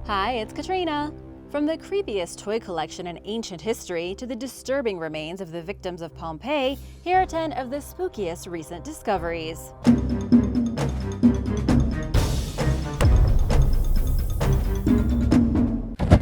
Hi, it's Katrina. From the creepiest toy collection in ancient history to the disturbing remains of the victims of Pompeii, here are 10 of the spookiest recent discoveries.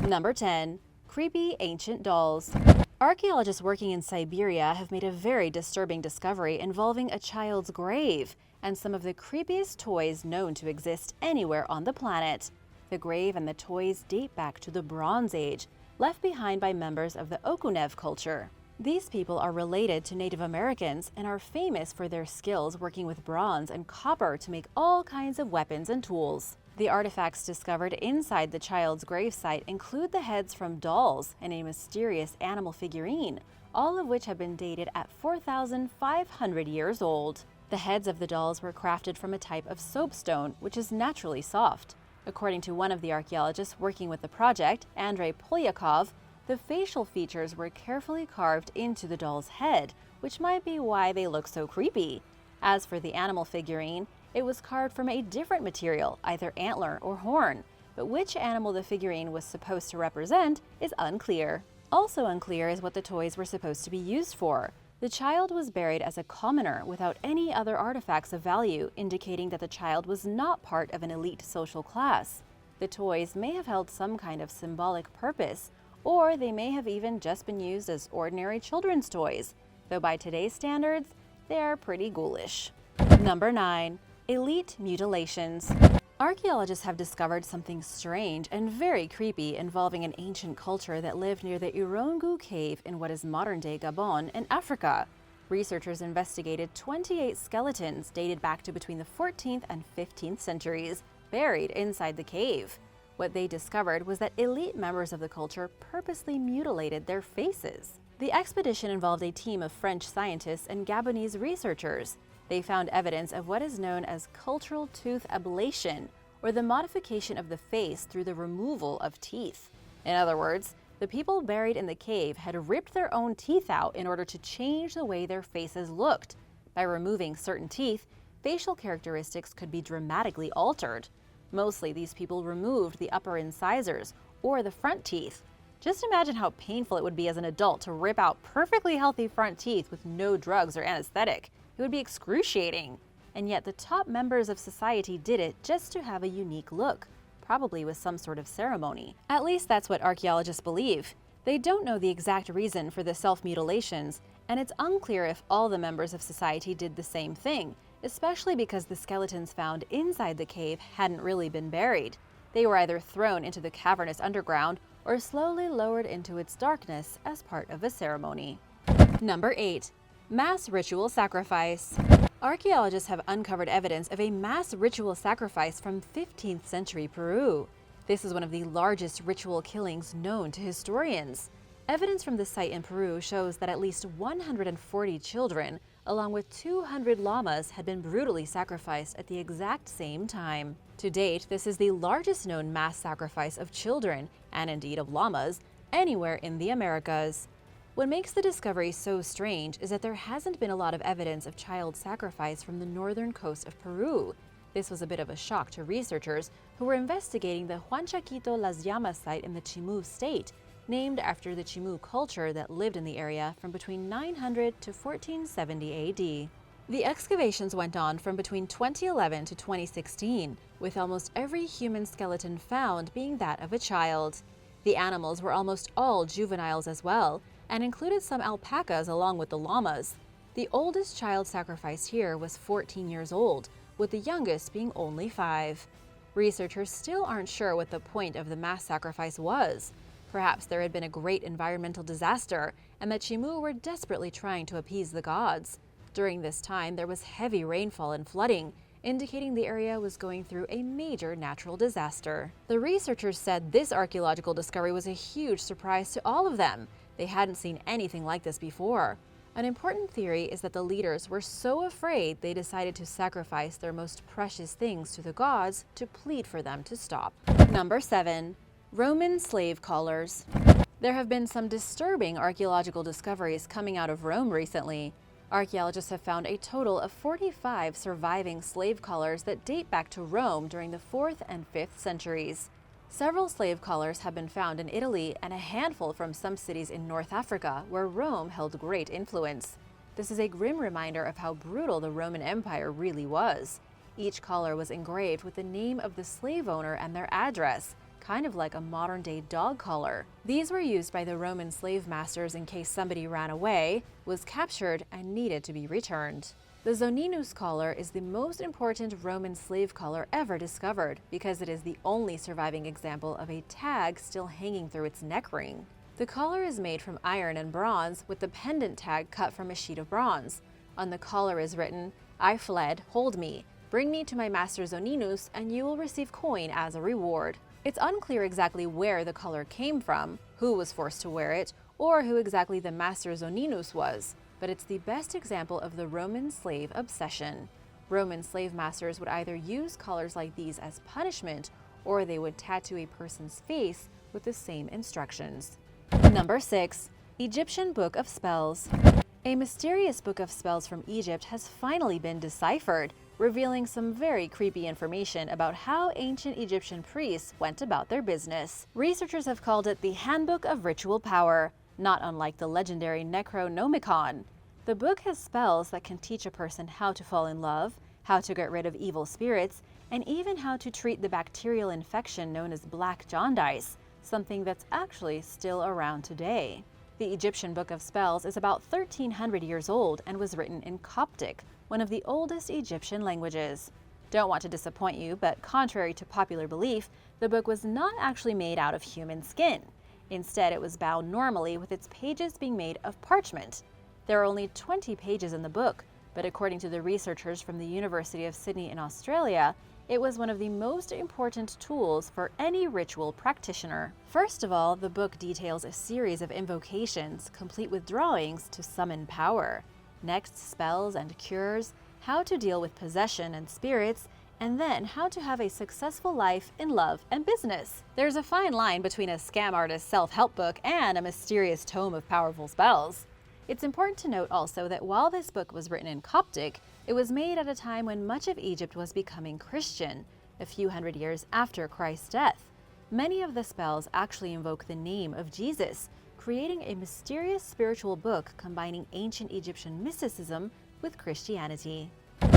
Number 10. Creepy ancient dolls. Archaeologists working in Siberia have made a very disturbing discovery involving a child's grave and some of the creepiest toys known to exist anywhere on the planet. The grave and the toys date back to the Bronze Age, left behind by members of the Okunev culture. These people are related to Native Americans and are famous for their skills working with bronze and copper to make all kinds of weapons and tools. The artifacts discovered inside the child's gravesite include the heads from dolls and a mysterious animal figurine, all of which have been dated at 4,500 years old. The heads of the dolls were crafted from a type of soapstone, which is naturally soft. According to one of the archaeologists working with the project, Andrei Polyakov, the facial features were carefully carved into the doll's head, which might be why they look so creepy. As for the animal figurine, it was carved from a different material, either antler or horn, but which animal the figurine was supposed to represent is unclear. Also unclear is what the toys were supposed to be used for. The child was buried as a commoner without any other artifacts of value, indicating that the child was not part of an elite social class. The toys may have held some kind of symbolic purpose, or they may have even just been used as ordinary children's toys, though by today's standards, they are pretty ghoulish. Number 9. Elite mutilations. Archaeologists have discovered something strange and very creepy involving an ancient culture that lived near the Irongu cave in what is modern-day Gabon in Africa. Researchers investigated 28 skeletons dated back to between the 14th and 15th centuries, buried inside the cave. What they discovered was that elite members of the culture purposely mutilated their faces. The expedition involved a team of French scientists and Gabonese researchers. They found evidence of what is known as cultural tooth ablation, or the modification of the face through the removal of teeth. In other words, the people buried in the cave had ripped their own teeth out in order to change the way their faces looked. By removing certain teeth, facial characteristics could be dramatically altered. Mostly, these people removed the upper incisors, or the front teeth. Just imagine how painful it would be as an adult to rip out perfectly healthy front teeth with no drugs or anesthetic. It would be excruciating. And yet the top members of society did it just to have a unique look, probably with some sort of ceremony. At least that's what archaeologists believe. They don't know the exact reason for the self-mutilations, and it's unclear if all the members of society did the same thing, especially because the skeletons found inside the cave hadn't really been buried. They were either thrown into the cavernous underground or slowly lowered into its darkness as part of a ceremony. Number 8. Mass ritual sacrifice. Archaeologists have uncovered evidence of a mass ritual sacrifice from 15th century Peru. This is one of the largest ritual killings known to historians. Evidence from the site in Peru shows that at least 140 children, along with 200 llamas, had been brutally sacrificed at the exact same time. To date, this is the largest known mass sacrifice of children, and indeed of llamas, anywhere in the Americas. What makes the discovery so strange is that there hasn't been a lot of evidence of child sacrifice from the northern coast of Peru. This was a bit of a shock to researchers who were investigating the Huanchaquito Las Llamas site in the Chimu state, named after the Chimu culture that lived in the area from between 900 to 1470 AD. The excavations went on from between 2011 to 2016, with almost every human skeleton found being that of a child. The animals were almost all juveniles as well, and included some alpacas along with the llamas. The oldest child sacrificed here was 14 years old, with the youngest being only 5. Researchers still aren't sure what the point of the mass sacrifice was. Perhaps there had been a great environmental disaster, and that Chimu were desperately trying to appease the gods. During this time, there was heavy rainfall and flooding, indicating the area was going through a major natural disaster. The researchers said this archaeological discovery was a huge surprise to all of them. They hadn't seen anything like this before. An important theory is that the leaders were so afraid they decided to sacrifice their most precious things to the gods to plead for them to stop. Number 7. Roman slave collars. There have been some disturbing archaeological discoveries coming out of Rome recently. Archaeologists have found a total of 45 surviving slave collars that date back to Rome during the 4th and 5th centuries. Several slave collars have been found in Italy and a handful from some cities in North Africa, where Rome held great influence. This is a grim reminder of how brutal the Roman Empire really was. Each collar was engraved with the name of the slave owner and their address, kind of like a modern-day dog collar. These were used by the Roman slave masters in case somebody ran away, was captured, and needed to be returned. The Zoninus collar is the most important Roman slave collar ever discovered because it is the only surviving example of a tag still hanging through its neck ring. The collar is made from iron and bronze, with the pendant tag cut from a sheet of bronze. On the collar is written, "I fled, hold me. Bring me to my master Zoninus, and you will receive coin as a reward." It's unclear exactly where the collar came from, who was forced to wear it, or who exactly the master Zoninus was, but it's the best example of the Roman slave obsession. Roman slave masters would either use collars like these as punishment, or they would tattoo a person's face with the same instructions. Number 6. Egyptian Book of Spells. A mysterious book of spells from Egypt has finally been deciphered, revealing some very creepy information about how ancient Egyptian priests went about their business. Researchers have called it the Handbook of Ritual Power, not unlike the legendary Necronomicon. The book has spells that can teach a person how to fall in love, how to get rid of evil spirits, and even how to treat the bacterial infection known as black jaundice, something that's actually still around today. The Egyptian Book of Spells is about 1,300 years old and was written in Coptic, one of the oldest Egyptian languages. Don't want to disappoint you, but contrary to popular belief, the book was not actually made out of human skin. Instead, it was bound normally, with its pages being made of parchment. There are only 20 pages in the book, but according to the researchers from the University of Sydney in Australia, it was one of the most important tools for any ritual practitioner. First of all, the book details a series of invocations, complete with drawings to summon power. Next, spells and cures, how to deal with possession and spirits, and then how to have a successful life in love and business. There's a fine line between a scam artist's self-help book and a mysterious tome of powerful spells. It's important to note also that while this book was written in Coptic, it was made at a time when much of Egypt was becoming Christian, a few hundred years after Christ's death. Many of the spells actually invoke the name of Jesus, creating a mysterious spiritual book combining ancient Egyptian mysticism with Christianity.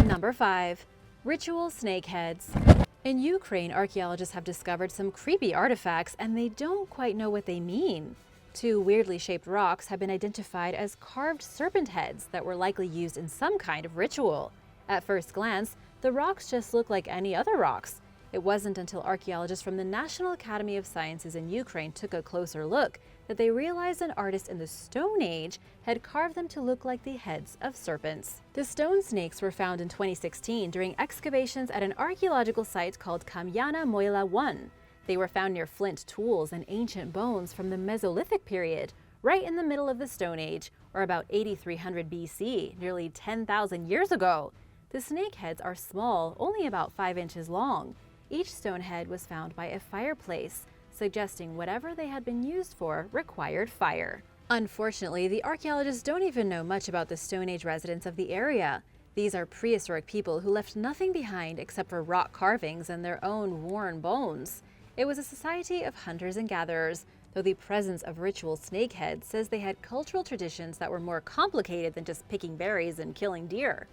Number 5. Ritual snakeheads. In Ukraine, archaeologists have discovered some creepy artifacts, and they don't quite know what they mean. 2 weirdly shaped rocks have been identified as carved serpent heads that were likely used in some kind of ritual. At first glance, the rocks just look like any other rocks. It wasn't until archaeologists from the National Academy of Sciences in Ukraine took a closer look that they realized an artist in the Stone Age had carved them to look like the heads of serpents. The stone snakes were found in 2016 during excavations at an archaeological site called Kamyana Mohyla 1. They were found near flint tools and ancient bones from the Mesolithic period, right in the middle of the Stone Age, or about 8300 BC, nearly 10,000 years ago. The snake heads are small, only about 5 inches long. Each stone head was found by a fireplace, suggesting whatever they had been used for required fire. Unfortunately, the archaeologists don't even know much about the Stone Age residents of the area. These are prehistoric people who left nothing behind except for rock carvings and their own worn bones. It was a society of hunters and gatherers, though the presence of ritual snakeheads says they had cultural traditions that were more complicated than just picking berries and killing deer.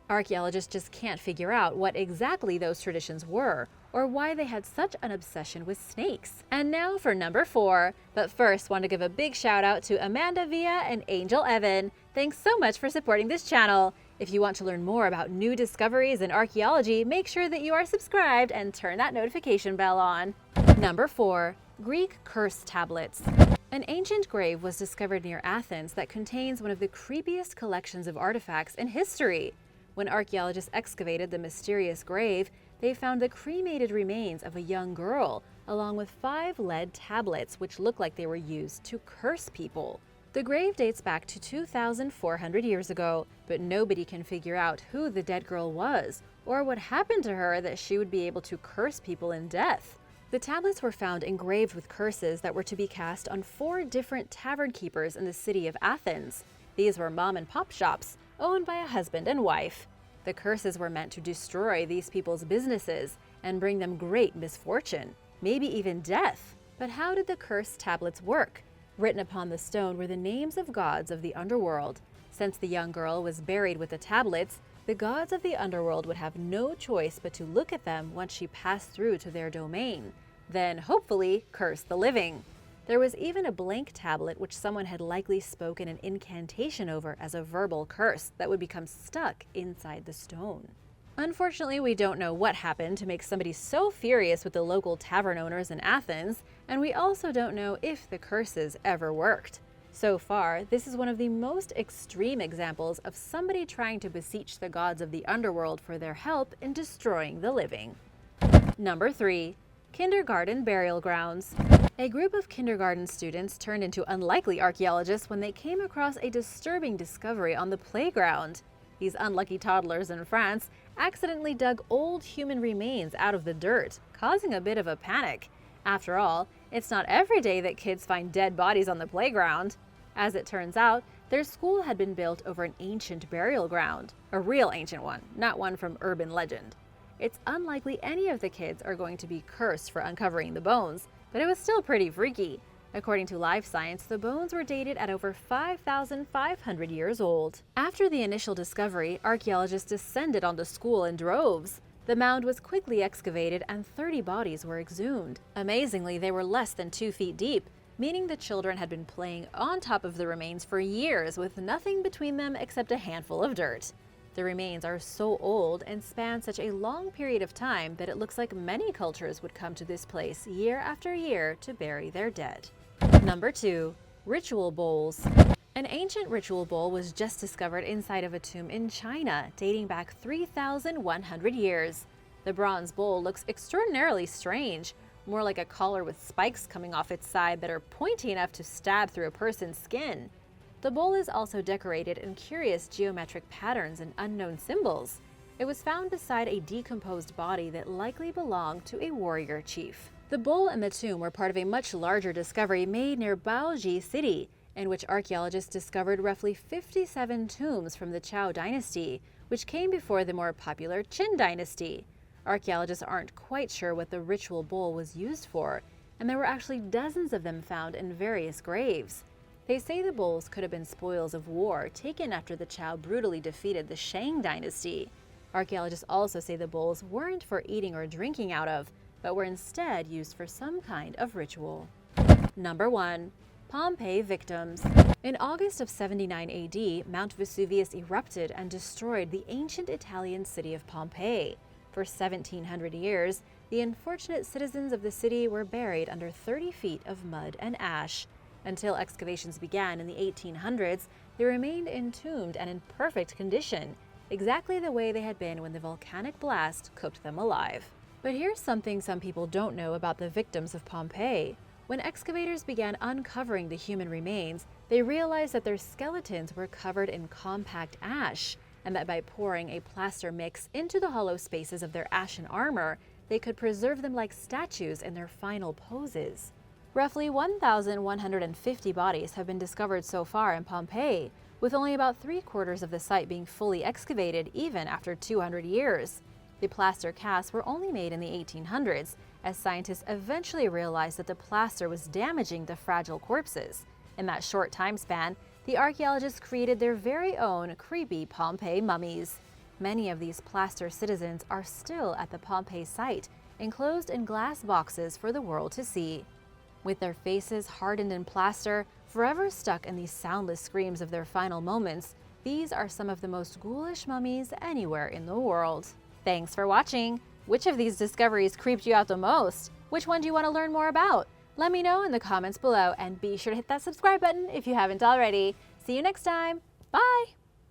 Archaeologists just can't figure out what exactly those traditions were, or why they had such an obsession with snakes. And now for number 4, but first want to give a big shout out to Amanda Villa and Angel Evan. Thanks so much for supporting this channel. If you want to learn more about new discoveries in archaeology, make sure that you are subscribed and turn that notification bell on. Number 4. Greek curse tablets. An ancient grave was discovered near Athens that contains one of the creepiest collections of artifacts in history. When archaeologists excavated the mysterious grave, they found the cremated remains of a young girl, along with 5 lead tablets which look like they were used to curse people. The grave dates back to 2,400 years ago, but nobody can figure out who the dead girl was, or what happened to her that she would be able to curse people in death. The tablets were found engraved with curses that were to be cast on 4 different tavern keepers in the city of Athens. These were mom-and-pop shops, owned by a husband and wife. The curses were meant to destroy these people's businesses and bring them great misfortune. maybe even death. But how did the cursed tablets work? Written upon the stone were the names of gods of the underworld. Since the young girl was buried with the tablets, the gods of the underworld would have no choice but to look at them once she passed through to their domain, then hopefully curse the living. There was even a blank tablet which someone had likely spoken an incantation over as a verbal curse that would become stuck inside the stone. Unfortunately, we don't know what happened to make somebody so furious with the local tavern owners in Athens, and we also don't know if the curses ever worked. So far, this is one of the most extreme examples of somebody trying to beseech the gods of the underworld for their help in destroying the living. Number 3. Kindergarten burial grounds. A group of kindergarten students turned into unlikely archaeologists when they came across a disturbing discovery on the playground. These unlucky toddlers in France accidentally dug old human remains out of the dirt, causing a bit of a panic. After all, it's not every day that kids find dead bodies on the playground. As it turns out, their school had been built over an ancient burial ground, a real ancient one, not one from urban legend. It's unlikely any of the kids are going to be cursed for uncovering the bones, but it was still pretty freaky. According to Life Science, the bones were dated at over 5,500 years old. After the initial discovery, archaeologists descended on the school in droves. The mound was quickly excavated and 30 bodies were exhumed. Amazingly, they were less than 2 feet deep, meaning the children had been playing on top of the remains for years with nothing between them except a handful of dirt. The remains are so old and span such a long period of time that it looks like many cultures would come to this place year after year to bury their dead. Number 2. Ritual bowls. An ancient ritual bowl was just discovered inside of a tomb in China, dating back 3,100 years. The bronze bowl looks extraordinarily strange, more like a collar with spikes coming off its side that are pointy enough to stab through a person's skin. The bowl is also decorated in curious geometric patterns and unknown symbols. It was found beside a decomposed body that likely belonged to a warrior chief. The bowl and the tomb were part of a much larger discovery made near Baoji City, in which archaeologists discovered roughly 57 tombs from the Zhou dynasty, which came before the more popular Qin dynasty. Archaeologists aren't quite sure what the ritual bowl was used for, and there were actually dozens of them found in various graves. They say the bowls could have been spoils of war taken after the Zhou brutally defeated the Shang dynasty. Archaeologists also say the bowls weren't for eating or drinking out of, but were instead used for some kind of ritual. Number 1. Pompeii victims. In August of 79 AD, Mount Vesuvius erupted and destroyed the ancient Italian city of Pompeii. For 1,700 years, the unfortunate citizens of the city were buried under 30 feet of mud and ash. Until excavations began in the 1800s, they remained entombed and in perfect condition, exactly the way they had been when the volcanic blast cooked them alive. But here's something some people don't know about the victims of Pompeii. When excavators began uncovering the human remains, they realized that their skeletons were covered in compact ash, and that by pouring a plaster mix into the hollow spaces of their ashen armor, they could preserve them like statues in their final poses. Roughly 1,150 bodies have been discovered so far in Pompeii, with only about 3/4 of the site being fully excavated even after 200 years. The plaster casts were only made in the 1800s, as scientists eventually realized that the plaster was damaging the fragile corpses. In that short time span, the archaeologists created their very own creepy Pompeii mummies. Many of these plaster citizens are still at the Pompeii site, enclosed in glass boxes for the world to see. With their faces hardened in plaster, forever stuck in these soundless screams of their final moments, these are some of the most ghoulish mummies anywhere in the world. Thanks for watching! Which of these discoveries creeped you out the most? Which one do you want to learn more about? Let me know in the comments below, and be sure to hit that subscribe button if you haven't already. See you next time! Bye!